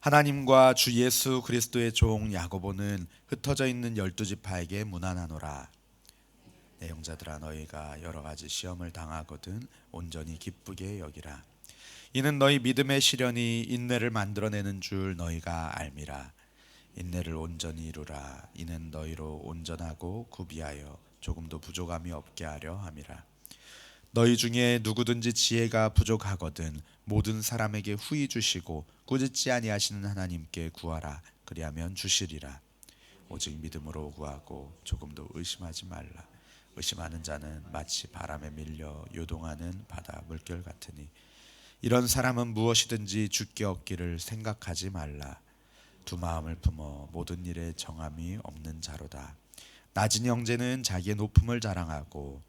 하나님과 주 예수 그리스도의 종 야고보는 흩어져 있는 12지파에게 문안하노라. 내 형제들아, 너희가 여러 가지 시험을 당하거든 온전히 기쁘게 여기라. 이는 너희 믿음의 시련이 인내를 만들어내는 줄 너희가 알미라. 인내를 온전히 이루라. 이는 너희로 온전하고 구비하여 조금도 부족함이 없게 하려 함이라. 너희 중에 누구든지 지혜가 부족하거든 모든 사람에게 후히 주시고 꾸짖지 아니하시는 하나님께 구하라. 그리하면 주시리라. 오직 믿음으로 구하고 조금도 의심하지 말라. 의심하는 자는 마치 바람에 밀려 요동하는 바다 물결 같으니 이런 사람은 무엇이든지 주께 얻기를 생각하지 말라. 두 마음을 품어 모든 일에 정함이 없는 자로다. 낮은 형제는 자기의 높음을 자랑하고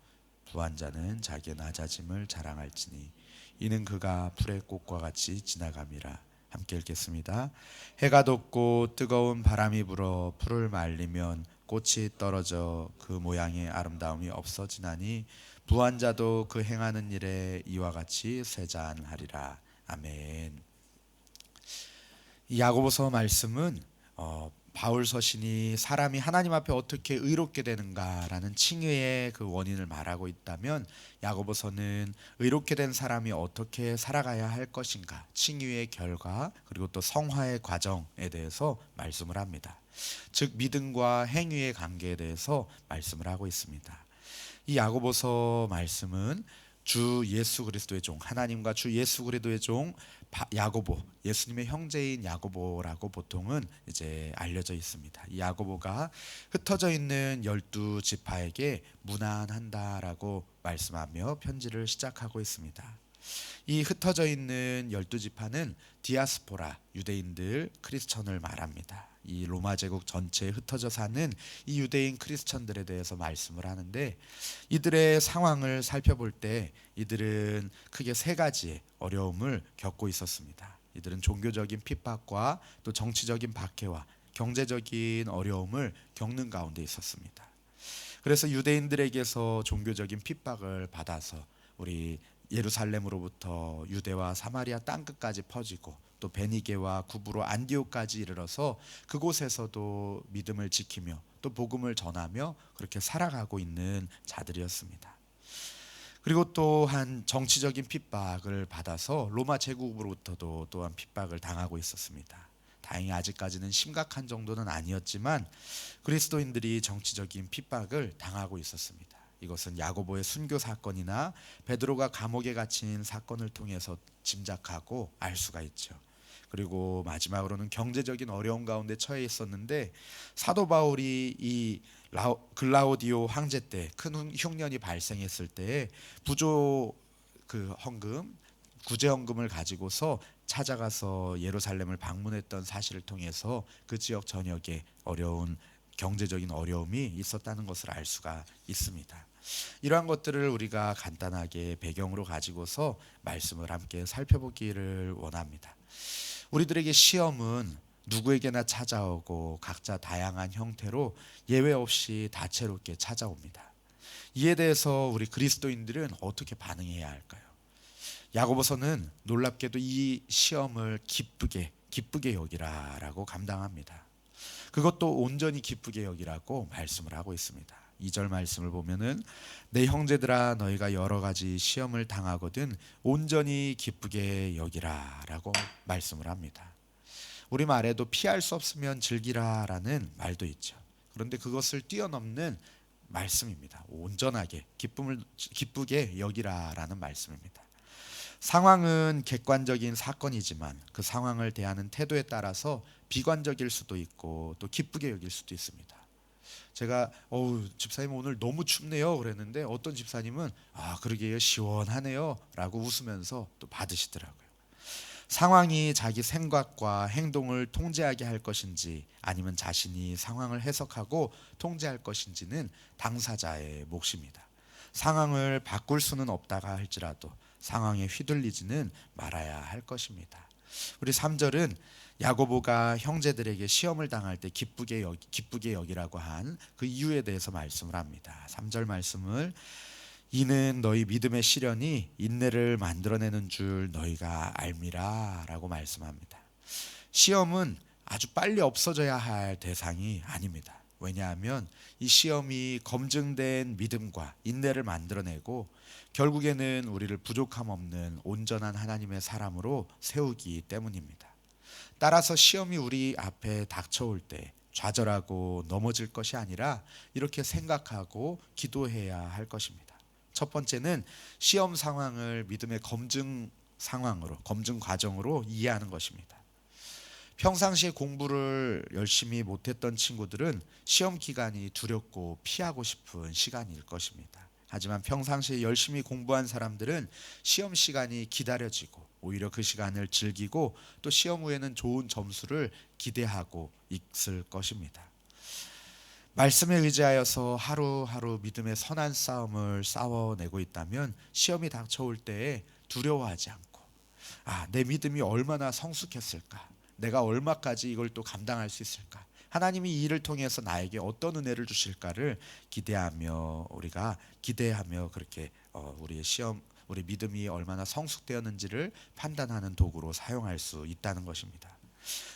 부한 자는 자기의 낮아짐을 자랑할지니 이는 그가 풀의 꽃과 같이 지나감이라. 함께 읽겠습니다. 해가 돋고 뜨거운 바람이 불어 풀을 말리면 꽃이 떨어져 그 모양의 아름다움이 없어지나니 부한 자도 그 행하는 일에 이와 같이 쇠잔하리라. 아멘. 이 야고보서 말씀은 바울 서신이 사람이 하나님 앞에 어떻게 의롭게 되는가라는 칭의의 그 원인을 말하고 있다면, 야고보서는 의롭게 된 사람이 어떻게 살아가야 할 것인가, 칭의의 결과 그리고 또 성화의 과정에 대해서 말씀을 합니다. 즉 믿음과 행위의 관계에 대해서 말씀을 하고 있습니다. 이 야고보서 말씀은 주 예수 그리스도의 종, 하나님과 주 예수 그리스도의 종 야고보, 예수님의 형제인 야고보라고 보통은 이제 알려져 있습니다. 이 야고보가 흩어져 있는 12지파에게 문안한다라고 말씀하며 편지를 시작하고 있습니다. 이 흩어져 있는 12지파는 디아스포라, 유대인들, 크리스천을 말합니다. 이 로마 제국 전체에 흩어져 사는 이 유대인 크리스천들에 대해서 말씀을 하는데, 이들의 상황을 살펴볼 때 이들은 크게 세 가지의 어려움을 겪고 있었습니다. 이들은 종교적인 핍박과 또 정치적인 박해와 경제적인 어려움을 겪는 가운데 있었습니다. 그래서 유대인들에게서 종교적인 핍박을 받아서 우리 예루살렘으로부터 유대와 사마리아 땅끝까지 퍼지고 또 베니게와 구브로 안디옥까지 이르러서 그곳에서도 믿음을 지키며 또 복음을 전하며 그렇게 살아가고 있는 자들이었습니다. 그리고 또한 정치적인 핍박을 받아서 로마 제국으로부터도 또한 핍박을 당하고 있었습니다. 다행히 아직까지는 심각한 정도는 아니었지만 그리스도인들이 정치적인 핍박을 당하고 있었습니다. 이것은 야고보의 순교 사건이나 베드로가 감옥에 갇힌 사건을 통해서 짐작하고 알 수가 있죠. 그리고 마지막으로는 경제적인 어려움 가운데 처해 있었는데, 사도 바울이 이 글라우디오 황제 때 큰 흉년이 발생했을 때 부조 헌금, 구제 헌금을 가지고서 찾아가서 예루살렘을 방문했던 사실을 통해서 그 지역 전역에 어려운 경제적인 어려움이 있었다는 것을 알 수가 있습니다. 이러한 것들을 우리가 간단하게 배경으로 가지고서 말씀을 함께 살펴보기를 원합니다. 우리들에게 시험은 누구에게나 찾아오고 각자 다양한 형태로 예외 없이 다채롭게 찾아옵니다. 이에 대해서 우리 그리스도인들은 어떻게 반응해야 할까요? 야고보서는 놀랍게도 이 시험을 기쁘게 여기라라고 감당합니다. 그것도 온전히 기쁘게 여기라고 말씀을 하고 있습니다. 2절 말씀을 보면은 내 형제들아, 너희가 여러 가지 시험을 당하거든 온전히 기쁘게 여기라라고 말씀을 합니다. 우리 말에도 피할 수 없으면 즐기라라는 말도 있죠. 그런데 그것을 뛰어넘는 말씀입니다. 온전하게 기쁘게 여기라라는 말씀입니다. 상황은 객관적인 사건이지만 그 상황을 대하는 태도에 따라서 비관적일 수도 있고 또 기쁘게 여길 수도 있습니다. 제가 집사님 오늘 너무 춥네요 그랬는데 어떤 집사님은 그러게요, 시원하네요 라고 웃으면서 또 받으시더라고요. 상황이 자기 생각과 행동을 통제하게 할 것인지 아니면 자신이 상황을 해석하고 통제할 것인지는 당사자의 몫입니다. 상황을 바꿀 수는 없다가 할지라도 상황에 휘둘리지는 말아야 할 것입니다. 우리 3절은 야고보가 형제들에게 시험을 당할 때 기쁘게 여기라고 한 그 이유에 대해서 말씀을 합니다. 3절 말씀을 이는 너희 믿음의 시련이 인내를 만들어내는 줄 너희가 알미라 라고 말씀합니다. 시험은 아주 빨리 없어져야 할 대상이 아닙니다. 왜냐하면 이 시험이 검증된 믿음과 인내를 만들어내고 결국에는 우리를 부족함 없는 온전한 하나님의 사람으로 세우기 때문입니다. 따라서 시험이 우리 앞에 닥쳐올 때 좌절하고 넘어질 것이 아니라 이렇게 생각하고 기도해야 할 것입니다. 첫 번째는 시험 상황을 믿음의 검증 상황으로, 검증 과정으로 이해하는 것입니다. 평상시에 공부를 열심히 못했던 친구들은 시험 기간이 두렵고 피하고 싶은 시간일 것입니다. 하지만 평상시에 열심히 공부한 사람들은 시험 시간이 기다려지고 오히려 그 시간을 즐기고 또 시험 후에는 좋은 점수를 기대하고 있을 것입니다. 말씀에 의지하여서 하루하루 믿음의 선한 싸움을 싸워내고 있다면 시험이 닥쳐올 때에 두려워하지 않고 내 믿음이 얼마나 성숙했을까? 내가 얼마까지 이걸 또 감당할 수 있을까? 하나님이 이 일을 통해서 나에게 어떤 은혜를 주실까를 우리가 기대하며 그렇게 우리의 시험, 우리 믿음이 얼마나 성숙되었는지를 판단하는 도구로 사용할 수 있다는 것입니다.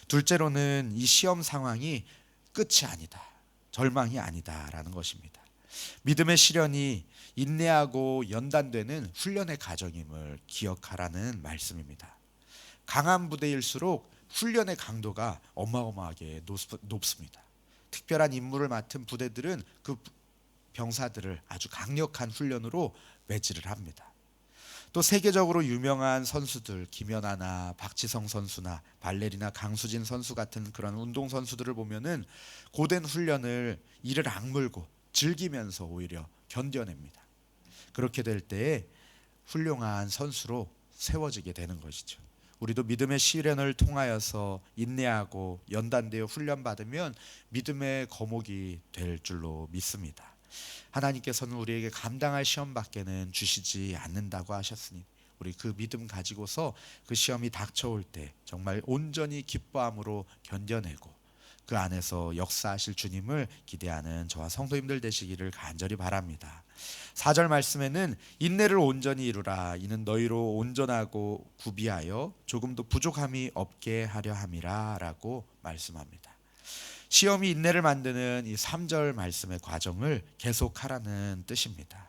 둘째로는 이 시험 상황이 끝이 아니다, 절망이 아니다라는 것입니다. 믿음의 시련이 인내하고 연단되는 훈련의 과정임을 기억하라는 말씀입니다. 강한 부대일수록 훈련의 강도가 어마어마하게 높습니다. 특별한 임무를 맡은 부대들은 그 병사들을 아주 강력한 훈련으로 매질을 합니다. 또 세계적으로 유명한 선수들, 김연아나 박지성 선수나 발레리나 강수진 선수 같은 그런 운동 선수들을 보면은 고된 훈련을 이를 악물고 즐기면서 오히려 견뎌냅니다. 그렇게 될 때에 훌륭한 선수로 세워지게 되는 것이죠. 우리도 믿음의 시련을 통하여서 인내하고 연단되어 훈련받으면 믿음의 거목이 될 줄로 믿습니다. 하나님께서는 우리에게 감당할 시험밖에는 주시지 않는다고 하셨으니 우리 그 믿음 가지고서 그 시험이 닥쳐올 때 정말 온전히 기뻐함으로 견뎌내고 그 안에서 역사하실 주님을 기대하는 저와 성도님들 되시기를 간절히 바랍니다. 4절 말씀에는 인내를 온전히 이루라. 이는 너희로 온전하고 구비하여 조금도 부족함이 없게 하려 함이라 라고 말씀합니다. 시험이 인내를 만드는 이 3절 말씀의 과정을 계속하라는 뜻입니다.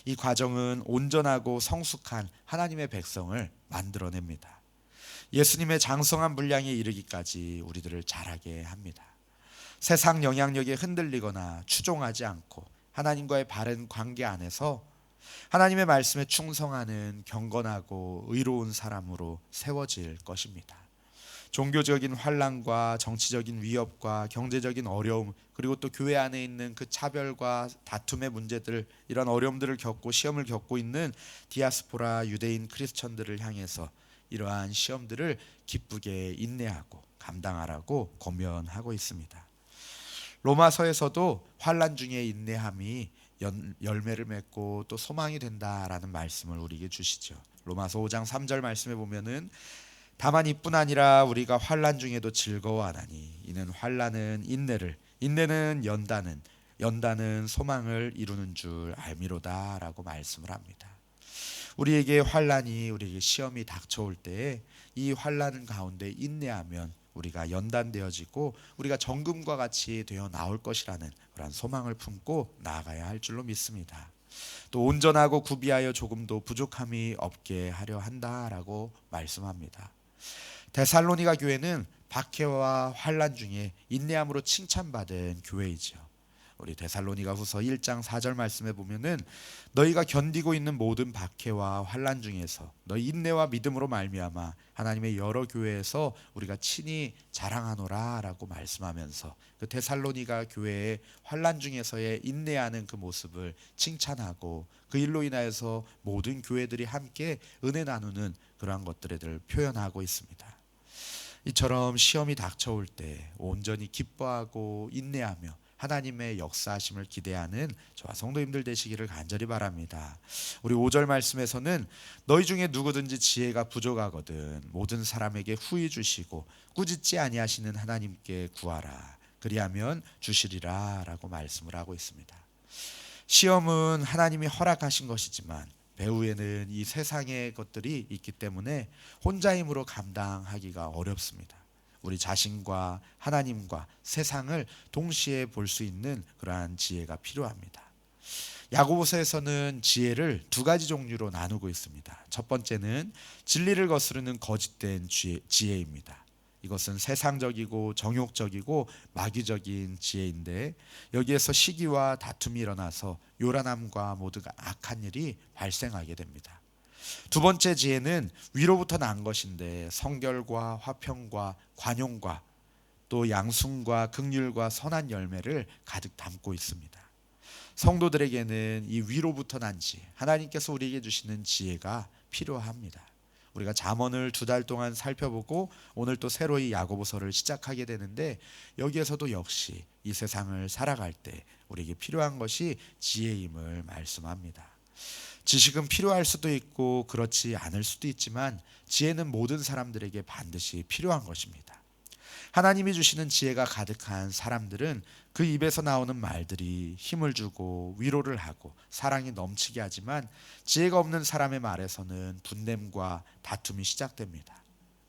이 과정은 온전하고 성숙한 하나님의 백성을 만들어냅니다. 예수님의 장성한 분량에 이르기까지 우리들을 자라게 합니다. 세상 영향력에 흔들리거나 추종하지 않고 하나님과의 바른 관계 안에서 하나님의 말씀에 충성하는 경건하고 의로운 사람으로 세워질 것입니다. 종교적인 환난과 정치적인 위협과 경제적인 어려움, 그리고 또 교회 안에 있는 그 차별과 다툼의 문제들, 이런 어려움들을 겪고 시험을 겪고 있는 디아스포라 유대인 크리스천들을 향해서 이러한 시험들을 기쁘게 인내하고 감당하라고 권면하고 있습니다. 로마서에서도 환난 중에 인내함이 열매를 맺고 또 소망이 된다라는 말씀을 우리에게 주시죠. 로마서 5장 3절 말씀에 보면은 다만 이뿐 아니라 우리가 환난 중에도 즐거워하나니 이는 환난은 인내를, 인내는 연단은 소망을 이루는 줄 알미로다라고 말씀을 합니다. 우리에게 환난이, 우리에게 시험이 닥쳐올 때에 이 환난 가운데 인내하면 우리가 연단되어지고 우리가 정금과 같이 되어 나올 것이라는 그런 소망을 품고 나아가야 할 줄로 믿습니다. 또 온전하고 구비하여 조금도 부족함이 없게 하려 한다라고 말씀합니다. 데살로니가 교회는 박해와 환난 중에 인내함으로 칭찬받은 교회이죠. 우리 데살로니가 후서 1장 4절 말씀에 보면은 너희가 견디고 있는 모든 박해와 환난 중에서 너희 인내와 믿음으로 말미암아 하나님의 여러 교회에서 우리가 친히 자랑하노라 라고 말씀하면서 그 데살로니가 교회의 환난 중에서의 인내하는 그 모습을 칭찬하고 그 일로 인하여서 모든 교회들이 함께 은혜 나누는 그러한 것들을 표현하고 있습니다. 이처럼 시험이 닥쳐올 때 온전히 기뻐하고 인내하며 하나님의 역사하심을 기대하는 저와 성도님들 되시기를 간절히 바랍니다. 우리 5절 말씀에서는 너희 중에 누구든지 지혜가 부족하거든 모든 사람에게 후히 주시고 꾸짖지 아니하시는 하나님께 구하라. 그리하면 주시리라 라고 말씀을 하고 있습니다. 시험은 하나님이 허락하신 것이지만 배후에는 이 세상의 것들이 있기 때문에 혼자 힘으로 감당하기가 어렵습니다. 우리 자신과 하나님과 세상을 동시에 볼 수 있는 그러한 지혜가 필요합니다. 야고보서에서는 지혜를 두 가지 종류로 나누고 있습니다. 첫 번째는 진리를 거스르는 거짓된 지혜입니다. 이것은 세상적이고 정욕적이고 마귀적인 지혜인데 여기에서 시기와 다툼이 일어나서 요란함과 모든 악한 일이 발생하게 됩니다. 두 번째 지혜는 위로부터 난 것인데 성결과 화평과 관용과 또 양순과 긍휼과 선한 열매를 가득 담고 있습니다. 성도들에게는 이 위로부터 난 지혜, 하나님께서 우리에게 주시는 지혜가 필요합니다. 우리가 잠언을 2달 동안 살펴보고 오늘 또 새로이 야고보서를 시작하게 되는데 여기에서도 역시 이 세상을 살아갈 때 우리에게 필요한 것이 지혜임을 말씀합니다. 지식은 필요할 수도 있고 그렇지 않을 수도 있지만 지혜는 모든 사람들에게 반드시 필요한 것입니다. 하나님이 주시는 지혜가 가득한 사람들은 그 입에서 나오는 말들이 힘을 주고 위로를 하고 사랑이 넘치게 하지만 지혜가 없는 사람의 말에서는 분냄과 다툼이 시작됩니다.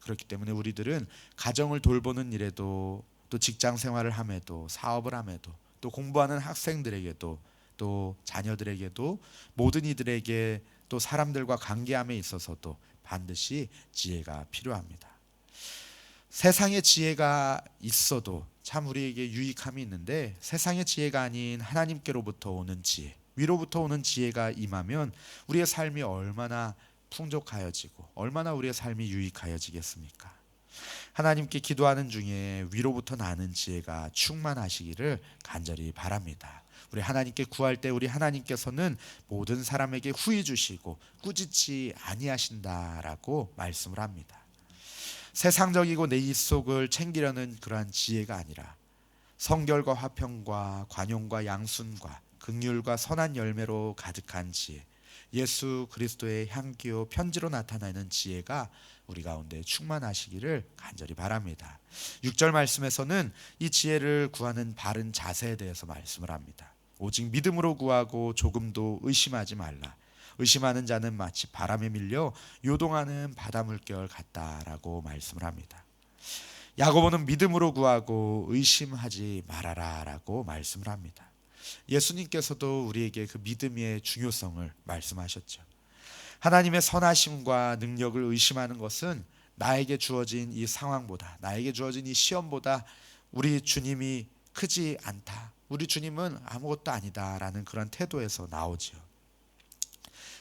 그렇기 때문에 우리들은 가정을 돌보는 일에도 또 직장 생활을 함에도 사업을 함에도 또 공부하는 학생들에게도 또 자녀들에게도 모든 이들에게 또 사람들과 관계함에 있어서도 반드시 지혜가 필요합니다. 세상의 지혜가 있어도 참 우리에게 유익함이 있는데 세상의 지혜가 아닌 하나님께로부터 오는 지혜, 위로부터 오는 지혜가 임하면 우리의 삶이 얼마나 풍족하여지고 얼마나 우리의 삶이 유익하여지겠습니까? 하나님께 기도하는 중에 위로부터 나는 지혜가 충만하시기를 간절히 바랍니다. 우리 하나님께 구할 때 우리 하나님께서는 모든 사람에게 후히 주시고 꾸짖지 아니하신다라고 말씀을 합니다. 세상적이고 내 입속을 챙기려는 그러한 지혜가 아니라 성결과 화평과 관용과 양순과 긍휼과 선한 열매로 가득한 지혜, 예수 그리스도의 향기요 편지로 나타나는 지혜가 우리 가운데 충만하시기를 간절히 바랍니다. 6절 말씀에서는 이 지혜를 구하는 바른 자세에 대해서 말씀을 합니다. 오직 믿음으로 구하고 조금도 의심하지 말라. 의심하는 자는 마치 바람에 밀려 요동하는 바다 물결 같다라고 말씀을 합니다. 야고보는 믿음으로 구하고 의심하지 말아라라고 말씀을 합니다. 예수님께서도 우리에게 그 믿음의 중요성을 말씀하셨죠. 하나님의 선하심과 능력을 의심하는 것은 나에게 주어진 이 상황보다, 나에게 주어진 이 시험보다 우리 주님이 크지 않다, 우리 주님은 아무것도 아니다라는 그런 태도에서 나오죠.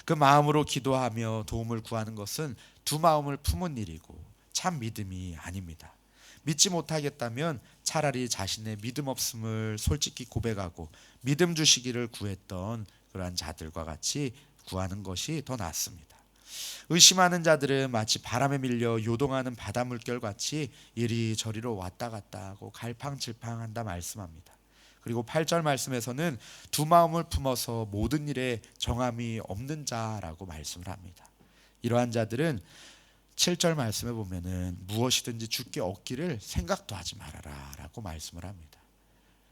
그 마음으로 기도하며 도움을 구하는 것은 두 마음을 품은 일이고 참 믿음이 아닙니다. 믿지 못하겠다면 차라리 자신의 믿음 없음을 솔직히 고백하고 믿음 주시기를 구했던 그러한 자들과 같이 구하는 것이 더 낫습니다. 의심하는 자들은 마치 바람에 밀려 요동하는 바다 물결 같이 이리저리로 왔다 갔다 하고 갈팡질팡한다 말씀합니다. 그리고 8절 말씀에서는 두 마음을 품어서 모든 일에 정함이 없는 자라고 말씀을 합니다. 이러한 자들은 7절 말씀에 보면은 무엇이든지 주께 얻기를 생각도 하지 말아라 라고 말씀을 합니다.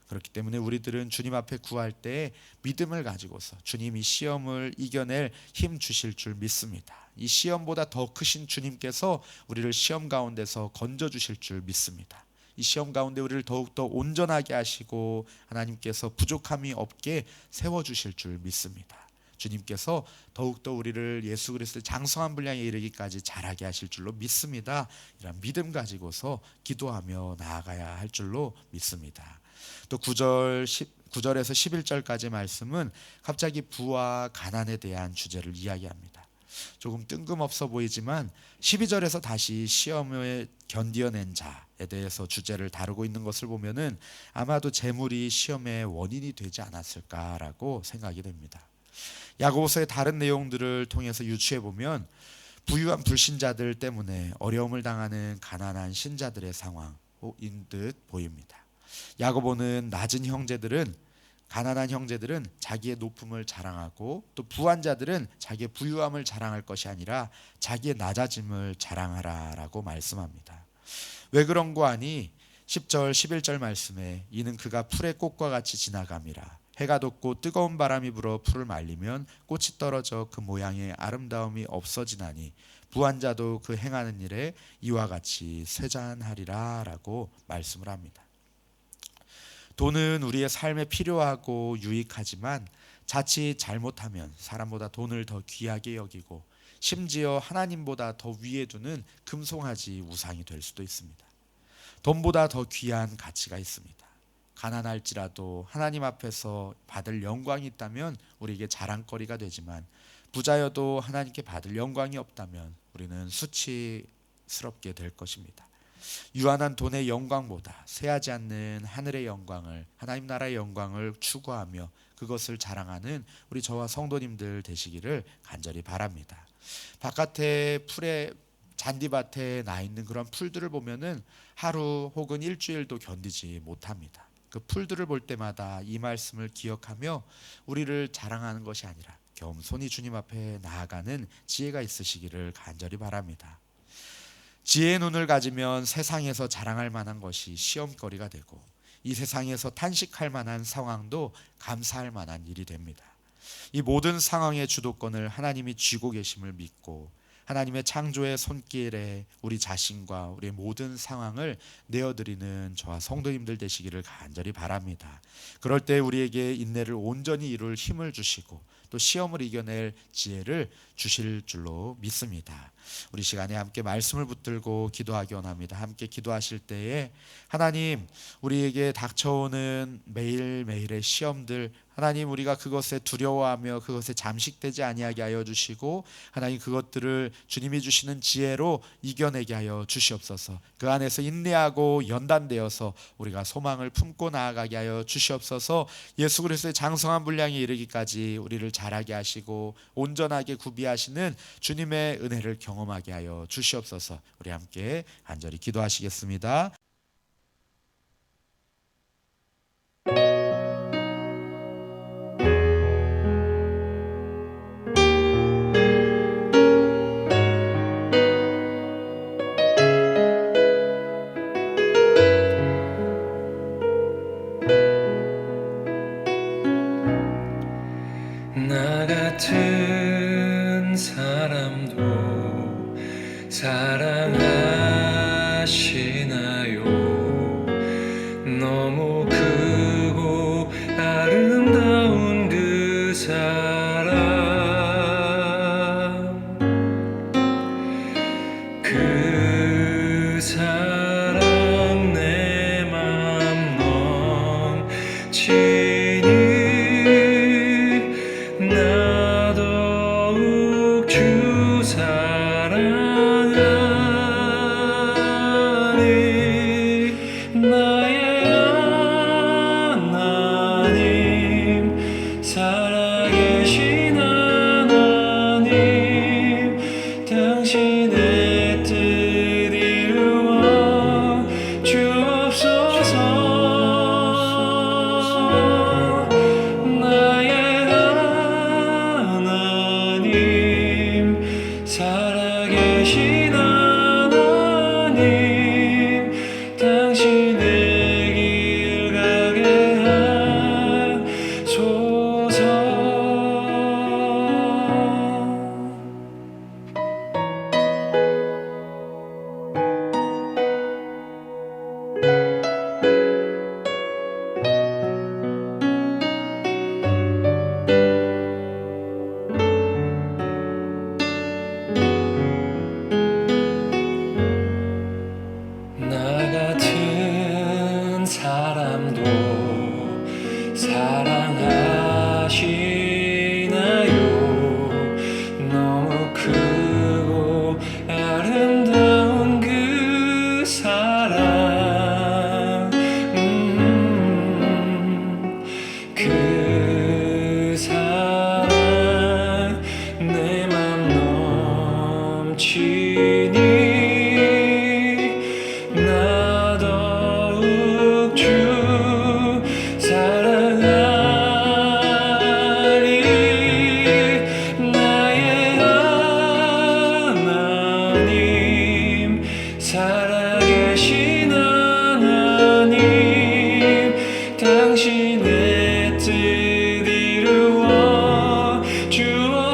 그렇기 때문에 우리들은 주님 앞에 구할 때 믿음을 가지고서 주님이 시험을 이겨낼 힘 주실 줄 믿습니다. 이 시험보다 더 크신 주님께서 우리를 시험 가운데서 건져 주실 줄 믿습니다. 이 시험 가운데 우리를 더욱더 온전하게 하시고 하나님께서 부족함이 없게 세워주실 줄 믿습니다. 주님께서 더욱더 우리를 예수 그리스도의 장성한 분량에 이르기까지 자라게 하실 줄로 믿습니다. 이런 믿음 가지고서 기도하며 나아가야 할 줄로 믿습니다. 또 9절에서 11절까지 말씀은 갑자기 부와 가난에 대한 주제를 이야기합니다. 조금 뜬금없어 보이지만 12절에서 다시 시험을 견디어낸 자에 대해서 주제를 다루고 있는 것을 보면은 아마도 재물이 시험의 원인이 되지 않았을까라고 생각이 됩니다. 야고보서의 다른 내용들을 통해서 유추해 보면 부유한 불신자들 때문에 어려움을 당하는 가난한 신자들의 상황인 듯 보입니다. 야고보는 낮은 형제들은, 가난한 형제들은 자기의 높음을 자랑하고 또 부한 자들은 자기의 부유함을 자랑할 것이 아니라 자기의 낮아짐을 자랑하라라고 말씀합니다. 왜 그런 거 아니? 10절 11절 말씀에 이는 그가 풀의 꽃과 같이 지나감이라 해가 돋고 뜨거운 바람이 불어 풀을 말리면 꽃이 떨어져 그 모양의 아름다움이 없어지나니 부한 자도 그 행하는 일에 이와 같이 쇠잔하리라 라고 말씀을 합니다. 돈은 우리의 삶에 필요하고 유익하지만 자칫 잘못하면 사람보다 돈을 더 귀하게 여기고 심지어 하나님보다 더 위에 두는 금송아지 우상이 될 수도 있습니다. 돈보다 더 귀한 가치가 있습니다. 가난할지라도 하나님 앞에서 받을 영광이 있다면 우리에게 자랑거리가 되지만 부자여도 하나님께 받을 영광이 없다면 우리는 수치스럽게 될 것입니다. 유한한 돈의 영광보다 쇠하지 않는 하늘의 영광을, 하나님 나라의 영광을 추구하며 그것을 자랑하는 우리 저와 성도님들 되시기를 간절히 바랍니다. 바깥에 풀에 잔디밭에 나 있는 그런 풀들을 보면은 하루 혹은 일주일도 견디지 못합니다. 그 풀들을 볼 때마다 이 말씀을 기억하며 우리를 자랑하는 것이 아니라 겸손히 주님 앞에 나아가는 지혜가 있으시기를 간절히 바랍니다. 지혜의 눈을 가지면 세상에서 자랑할 만한 것이 시험거리가 되고 이 세상에서 탄식할 만한 상황도 감사할 만한 일이 됩니다. 이 모든 상황의 주도권을 하나님이 쥐고 계심을 믿고 하나님의 창조의 손길에 우리 자신과 우리의 모든 상황을 내어드리는 저와 성도님들 되시기를 간절히 바랍니다. 그럴 때 우리에게 인내를 온전히 이룰 힘을 주시고 또 시험을 이겨낼 지혜를 주실 줄로 믿습니다. 우리 시간에 함께 말씀을 붙들고 기도하기 원합니다. 함께 기도하실 때에 하나님, 우리에게 닥쳐오는 매일매일의 시험들, 하나님, 우리가 그것에 두려워하며 그것에 잠식되지 아니하게 하여 주시고 하나님, 그것들을 주님이 주시는 지혜로 이겨내게 하여 주시옵소서. 그 안에서 인내하고 연단되어서 우리가 소망을 품고 나아가게 하여 주시옵소서. 예수 그리스도의 장성한 분량에 이르기까지 우리를 자라게 하시고 온전하게 구비하시는 주님의 은혜를 경험하게 하여 주시옵소서. 우리 함께 간절히 기도하시겠습니다. 나 같은 사람도 사랑하시나요? 너무 크고 아름다운 그 사랑, 그 사랑 내 맘 넘치니 나 더욱 주 사랑하네.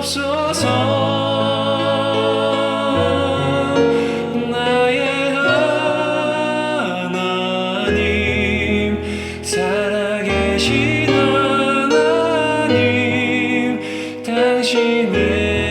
주옵소서. 나의 하나님, 살아계신 하나님, 당신의